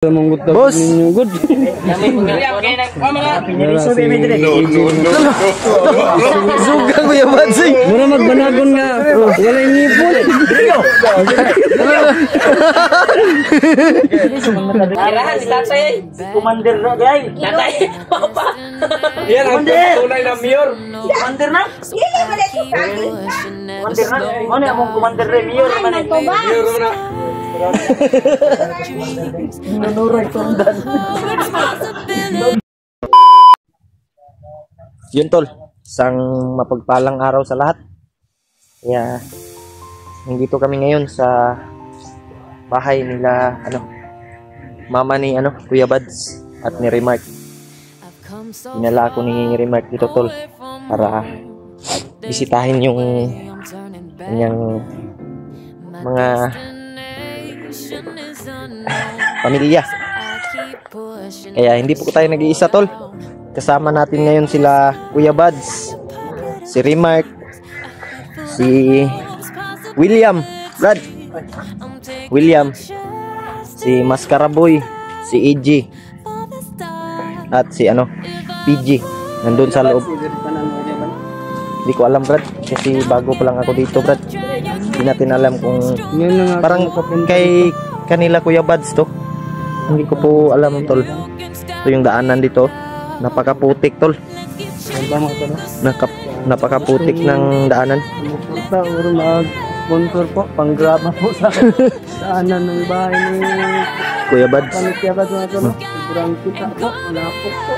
Bos, suka ko ya badsay. Mura magbanagon nga. Wala ngipon. Kirahan si tatay. Commander na guys. Tatay. Papa. Yan ang tunay na mayor. Commander na? Commander na? Ano yung commander na mayor naman? Mayor na. Yun tol, isang mapagpalang araw sa lahat. Kaya nandito kami ngayon sa bahay nila mama ni Kuya Bads at ni Remark. Dinala ako ni Remark dito tol para bisitahin yung kanyang mga pamilya. Kaya hindi po tayo nag-iisa tol. Kasama natin ngayon sila Kuya Bads, si Remark, si William, si Mascaraboy, si EG, at si PG. Nandun sa loob. Hindi ko alam Brad, kasi bago pa lang ako dito Brad. Hindi natin alam kung parang kay kanila Kuya Bads to. Hindi ko po alam tol. Ito yung daanan dito. Napakaputik tol. Napakaputik ng daanan. Mag-sponsor po, panggraba po sa daanan ng bahay ni Kuya Bads. Panitia Bads mga tol. Sobrang kita po, malapok po.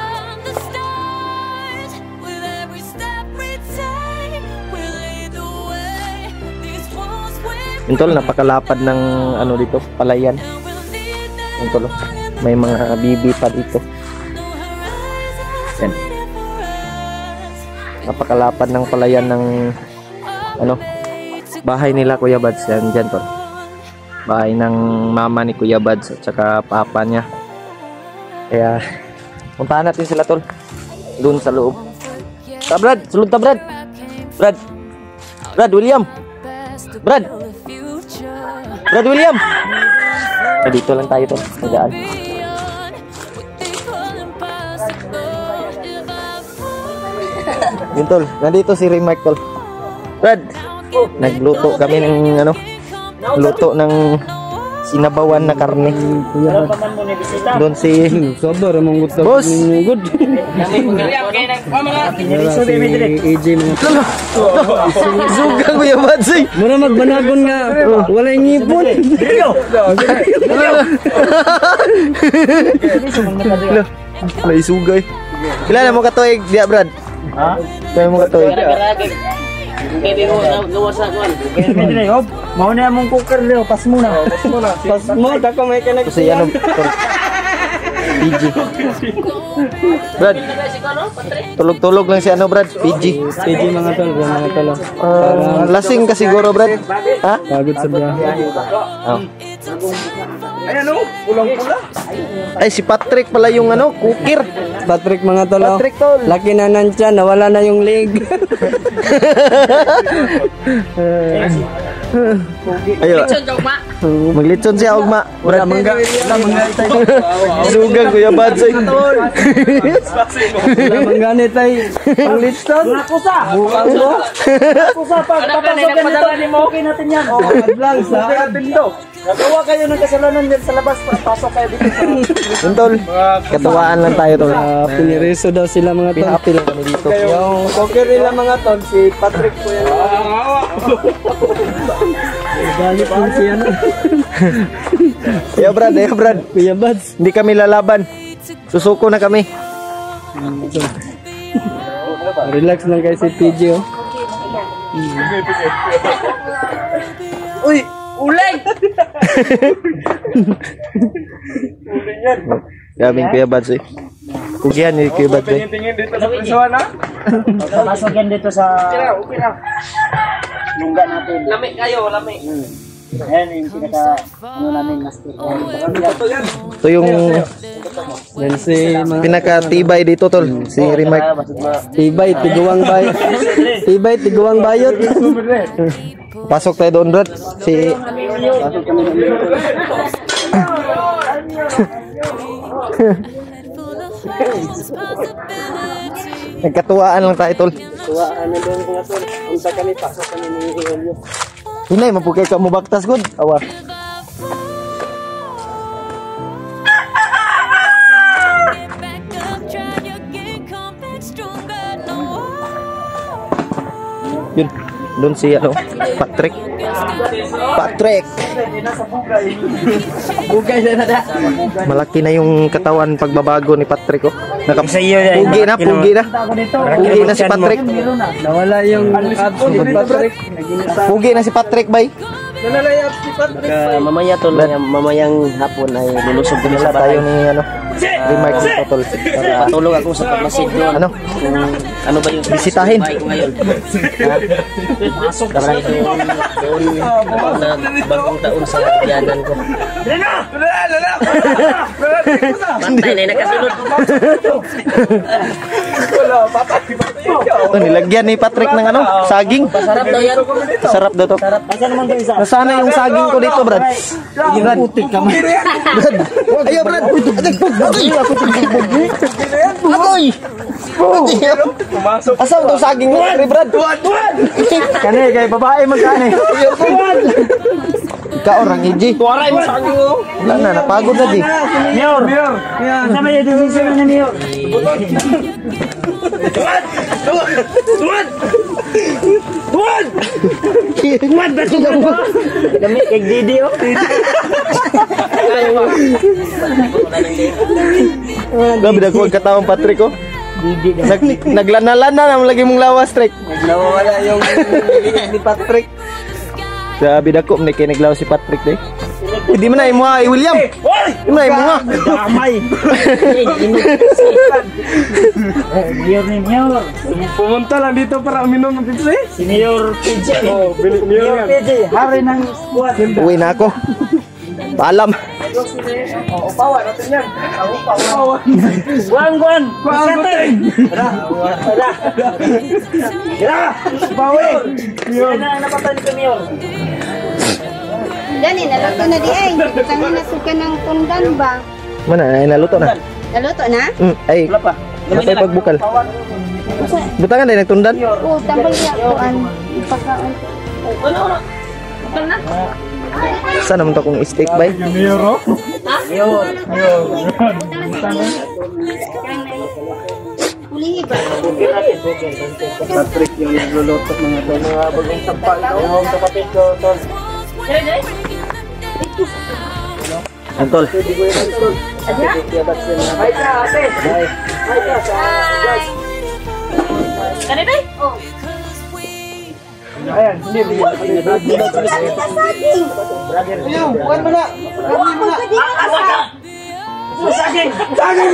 Yung tol, napakalapad ng dito, palayan. Yung tol, may mga bibi pa dito. Yan. Napakalapad ng palayan ng bahay nila Kuya Bads. Yan dyan tol. Bahay ng mama ni Kuya Bads at saka papa niya. Kaya puntahan natin sila tol doon sa loob. Ta Brad, sulod ta Brad. Brad William. Brad William. Dito lang tayo tol, magaan. Yun tol, nandito si Remark tol. Brad, nagluto kami ng luto ng sinabawan na karne. Doon si Sober among good. Boss. Good. Suka ko ya badsay. Mura magbanagon nga. Wala ngipon. Lay sugay. Kilala mo katuig dia Brad? Ha? Kaya mo katuig. Pwede luwas na kuwan. Pwede na yob. Mao na among cooker leo, pas mo na. Pas mo dako may kanag. Kasi PG. Brad, tulog-tulog lang si Brad, PG. PG mga tol, mga tol. Lasing ka siguro Brad. Ha? Pagod sa biyahe. Oh. Ayan pulang-pula. Ay si Patrick pala yung cooker. Patrick mga tol. Patrick tol. Laki na nandiyan, nawala na yung leg. Ayo. Maglitson siya ugma. Brad mangga. Sugang Kuya Badsay. Mangganit tay. Panglitson. Kusa. Kusa pag papasok ganito ni mo okay natin yan. Oh, lang sa Pindo. Nagawa kayo ng kasalanan din sa labas para pasok kayo dito sa Tol, katuwaan lang tayo tol. Piniriso daw sila mga tol. Happy lang kami dito. Yung cooker nila mga tol, si Patrick po yan. Galit po siya na. Ayo Brad. Kuya Bads. Hindi kami lalaban. Susuko na kami. Relax lang kayo si PG oh. Uy, uling. Gabing Kuya Bads eh. Kugihan ni Kuya Bads eh. Tingin dito sa prisuhan ha. Pasok yan dito sa Okay na. lungga natin. Lami kayo, lami. Ayan yung pinaka namin master. Ito yung Yan si mga pinakatibay dito tol. Si Remark. tibay, tiguang bayot. Pasok tayo doon Brad. Si Nagkatuwaan lang tayo, tol. Tuwaan na doon mga tol. Unsa kami pasok kami ni Julio. Hinay, mapukay ka mo baktas, good. Awa. Yun, doon si ano, Patrick. Patrick. Bugay na na. Malaki na yung katawan pagbabago ni Patrick, oh. Sa iyo yan. Pugi na, pugi na. Pugi na si Patrick. Nawala yung abs ni Patrick. Pugi na si Patrick, bay. Mamaya tol, mamayang hapon ay lulusog din sa Tayo bahay. ni ano, remark dito, tol. Para Patulog ako sa pagmasid doon. ano, Ano ba yung bisitahin. bahay ko ngayon? Pasok na doon na bagong taon sa biyanan ko. Pantay na nakasunod. Oh, nilagyan ni Patrick ng ano, saging. Sarap daw yan. Sarap daw to. Asan naman to isa? Nasana yung saging ko dito, Brad. Brad. Putik ka man. Brad. Ayaw, Brad. Agoy! Asaw to saging mo, Brad. Kani kay babae magkani. Ikaw orang Iji. Tuwaray mo saging mo. Wala na, napagod na di. Mayor. Sama yung decision na Mayor. Tuwad ba siya mo? Kami kay Didi oh. Grabe na kuwag katawang Patrick, oh. Naglana-lana na lagi mong lawas, Trek. Nawawala yung ni Patrick. Grabe na ko, may kiniglaw si Patrick, eh. Hindi mo na imo ha, William. Hindi mo na imo ha. Damay. Mayor ni Mayor. Pumunta lang dito para uminom ng pipli. Si Mayor PJ. Oh, Mayor Mayor yan. PJ, hari ng squad. Uwi na ako. Paalam. Upawan natin yan. Upawan. Guan. Kusatin. Tara. Bawi. Napatay ni Mayor. Dani, naluto na di ay. Tangan na suka ng tundan ba? Mana, ay naluto na. Naluto na? Ay, Wala pa. napay pagbukal. Butangan din nagtundan. Oo, tambal niya kuan. Pagkaon. Saan naman to kung steak bay? Mayor. Pulihi ba? Patrick yung nagluluto mga to. Mga bagong sampal. Yung kapatid ko, tol. Antol. Hi ka, ate. Hi ka sa vlog. Kanina? Oo. Ayan, hindi. Dami ka saging. Kuwan mo na. Oo, pwede ka na sa... Saging. Sana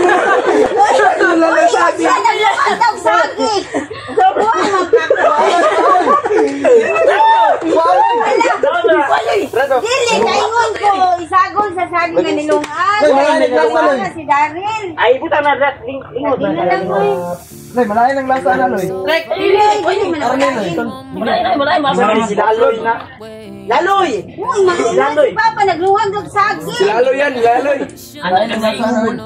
lahat daw saging. Dili, kaingon ko. Isagol sa saging na nilungan. Wala si Daryl. Ay, buta na. Lingot. Hindi na lang ko eh. Loy, malayo ng lasa na, Loy. Dili, hindi man ako laging. Malayo. Si Laloy na. Laloy! Uy, mga si Papa nagluwag ng saging. Lalo yan, laloy. Ano yung ngayon?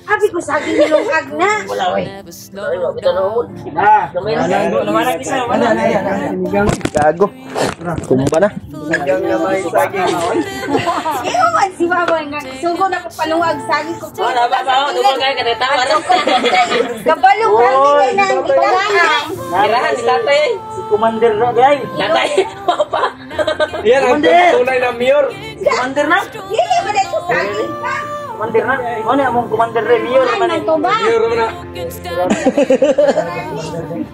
Sabi ko saging nilungag na. Wala, wey. Gamay na. Namanag isa. Gago. Tumba na. Sagyang na may saging. Ikaw man si Papa nga. Sugo na ko paluwag saging ko. Kabalo kami na ang itanang. Kirahan si tatay. Si Commander na, guys. Tatay. Papa. Yan ang tunay na mayor. Commander na. Dili ba na ito saging ka? Commander na. Ano yung mong Commander na? Mayor Ay, naman eh. nang tuba. Mayor mo na.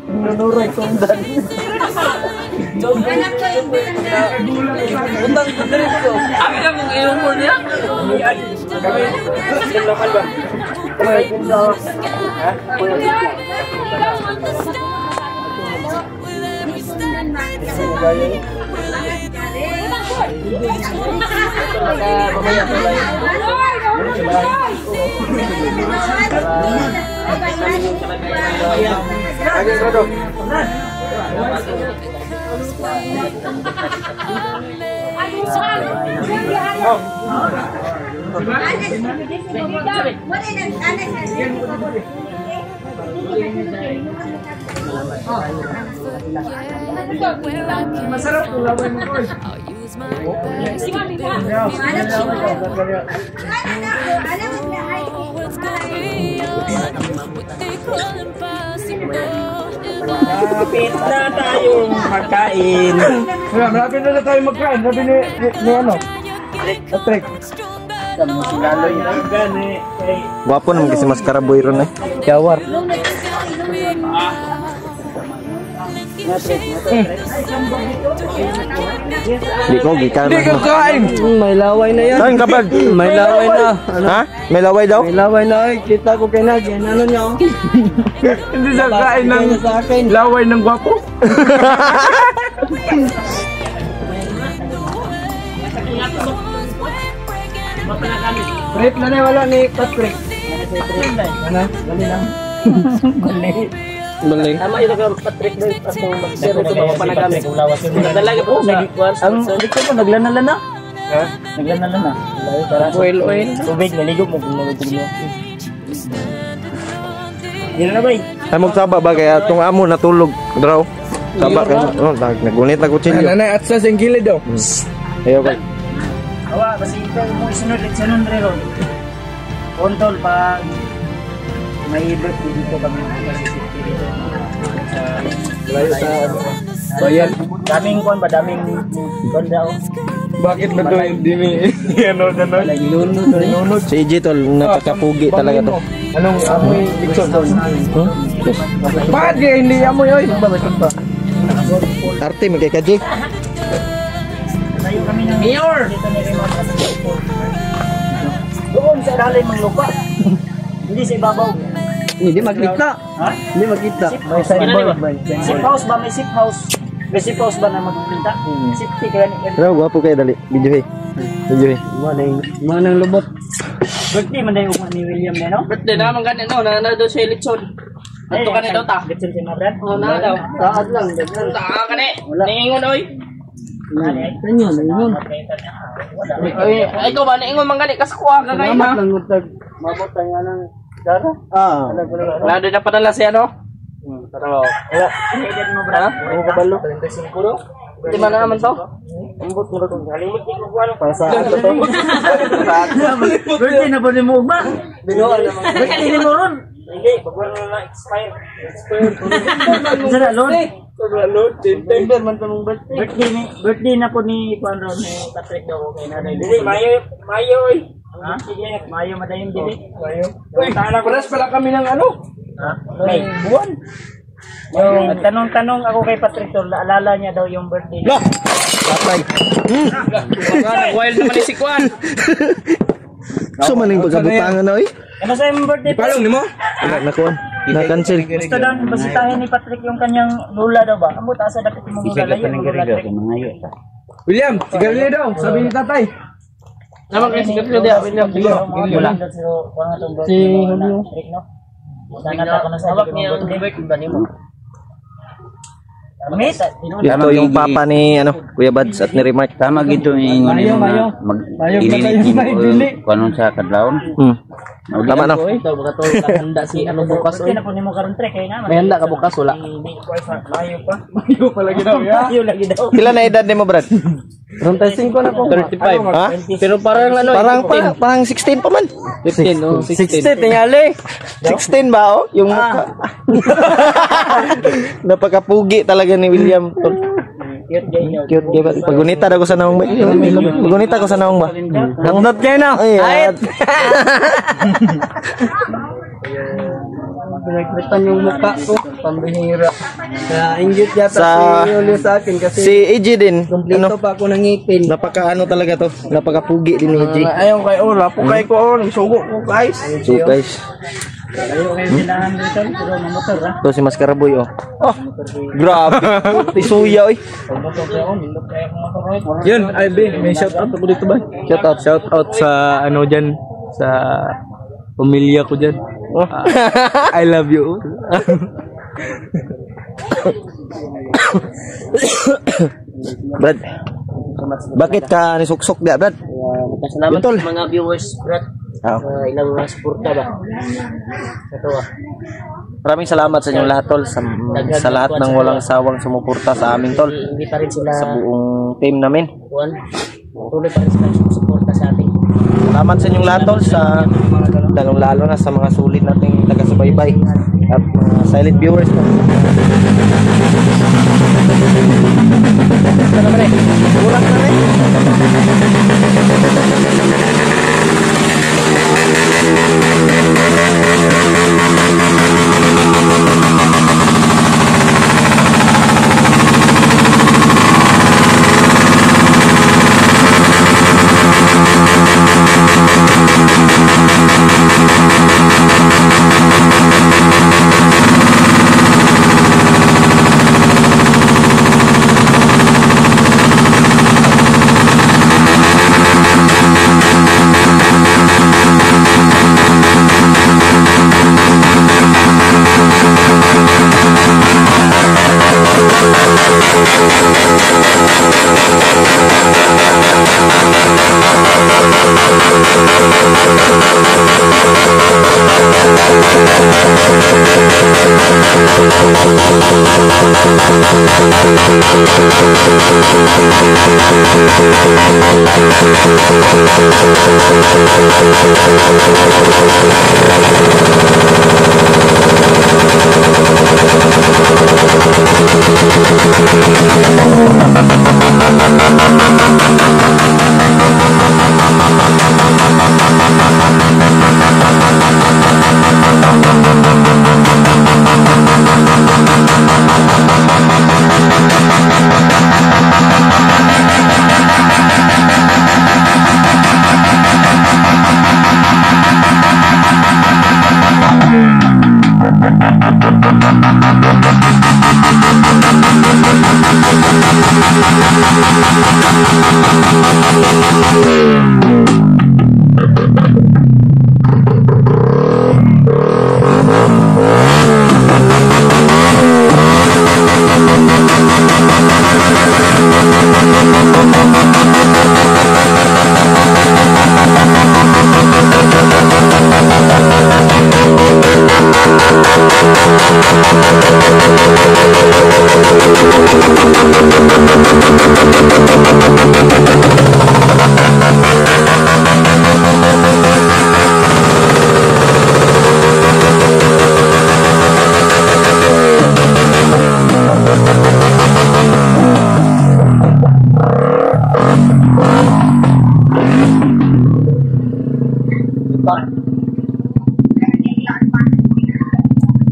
Nunuray tundan. Anak ko yung Utang ko din ito. Abi lang yung iyong mo niya. Kami. Lokal ba? Masarap kulawin mo ko. Malapit na tayong magkain. Malapit na tayo magkain. Sabi ni ano? Patrick. Gwapo naman kasi Maskara Boy ron eh. Jawar. Di ko gikan. Hindi ka kain. May laway na yan. Kain ka Brad. May laway na. Ha? May laway daw? May laway na. Ay, kita ko kay Nadyan. Ano niya? Hindi siya kain ng Sa akin. laway ng gwapo. Trip na na wala ni Patrick. Ano? Bali lang. Bali. Tama ito ka Patrick doy as mo mag-share ito ba panagamit. Dalaga po sa Ang dito mo naglanala-lana. Ha? Naglanala-na. oil. Tubig naligo mo kung nalugog mo. Yan na bay. Ay magsaba ba kaya tong amo natulog draw. Saba ka. Oh, nagunit na kutsilyo. Nanay at sa singkili daw. Ayo ba. Awa kasi ito mo isunod at sunod ron. Kontol pag may ibig dito kami nagsisipti dito. Layo sa bayan. Daming kon ba daming kon daw. Bakit ba to hindi ni ano ganon? Lunod. Si EJ tol napakapugi talaga to. Anong amoy Dixon doon? Bakit kaya hindi amoy oy? Arte mo kay Kaji. Tayo kami ng Mayor. Dito ni Raymond. Doon sa ilalim ng lupa. Hindi sa ibabaw. Hindi makita. Ha? Hindi makita. May signboard ba? Safe house ba? May safe house. May safe house ba na magpinta? Safety kaya ni Draw gwapo kay dali. Video eh. Manang lubot. Birthday man dayo ni William na no? Birthday na man ganito na daw siya lechon. Ato ka daw ta. Litson si Mabran. Oh na daw. Taad lang. Ta ka ni. Ningon oy. Kanyo, ningon. Ay ikaw ba ningon man gani kaskuha ka kay na. Mabot nga ng dara. Ah. Wala din na padala siya no. Pero Wala. Edad mo bra. ang kabalo. 35 do. Di man naman to. Ambot mo to. Halimot ni ko ano para sa ato to. Birthday na ba ni mo ba? Binuan naman. Birthday ni mo ron. Hindi, pagwala na expire. Sara lon. Timber man to mong birthday. Birthday na po ni Juan Ron ni Patrick daw kay nanay. Dili Mayo oy. Ha? Mayo madayon dili. Mayo. Paras pala kami ng ano? Ha? May buwan. Yung tanong-tanong ako kay Patrick to, naalala niya daw yung birthday. Lah. Patay. Baka wild naman ni si Kwan. So maning pagkabutangan na oy. Ano sa yung birthday? Palong ni mo? Na kuan. Na cancel. Gusto daw basitahin ni Patrick yung kanyang lula daw ba? Amo taas dapat yung lula layo yung lula. William, sigarilyo daw. Sabi ni tatay. Naman kayo sigat ko dia. William. Wala. Si Julio. Sana ta ko na sa Hawak niya ang birthday mo. Miss, Ito yung papa ni Kuya Bads at ni Remark. Tama gito yung Mayo. mag-ililit mo kung sa kadlawon. Tama na. Ito baka to handa si ano bukas kasi oy. na po nimo karon trek kay na. May handa ka bukas wala. Mayo pa. Mayo pala ginaw ya. Mayo lagi daw. Pila na edad nimo Brad? 35 na po. 35. Ha? Pero parang ano Parang 16 pa man. 15 oh 16. tingali. 16 ba oh? Yung mukha. Napakapugi talaga ni William. Cute gay daw. Cute gay ba? Pagunita daw ko sa naong ba? Pagunita ko sa naong ba? Nangdot kayo na. Ay. Pinagritan yung mukha ko, pambihira. Kaya inggit yata Sa- si Julio sa akin kasi Si EJ din. kompleto pa ako ng ngipin. Napaka talaga to. Napakapugi din ni EJ. Ayaw kay Ola, pukay ko on, sugo ko guys. So guys, Layo kayo silahan dito, pero mamotor ha. to si Maskara Boy oh. Oh, grabe. Tisuya oy. Mamotor kayo, nindot kayo kung motor oy. Yun, IB, may shout out ako dito ba? Shout out sa ano diyan sa pamilya ko diyan. I love you. Brad. Bakit ka nisuksok dia, Brad? Pasalamat Yun, tol. sa mga viewers, Brad. Ah. Ilang suporta ba? Ito Maraming salamat sa inyong lahat, tol. Sa lahat ng walang sawang sumuporta sa amin, tol. Hindi pa rin sila Sa buong team namin. kuwan. Tuloy pa rin sila suporta sa atin. Salamat sa inyong lahat, tol. Lalong-lalo na sa mga sulit nating taga-subaybay. At mga silent viewers, tol. Kurang na rin.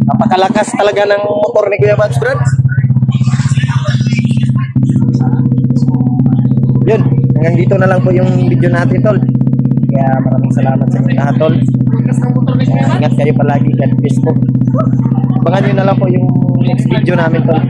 Napakalakas talaga ng motor ni Kuya Babs, Brad. Yun, hanggang dito na lang po yung video natin, tol. Kaya maraming salamat sa inyo lahat, tol. Ingat kayo palagi, God bless po. Abangan nyo na lang po yung next video namin, tol.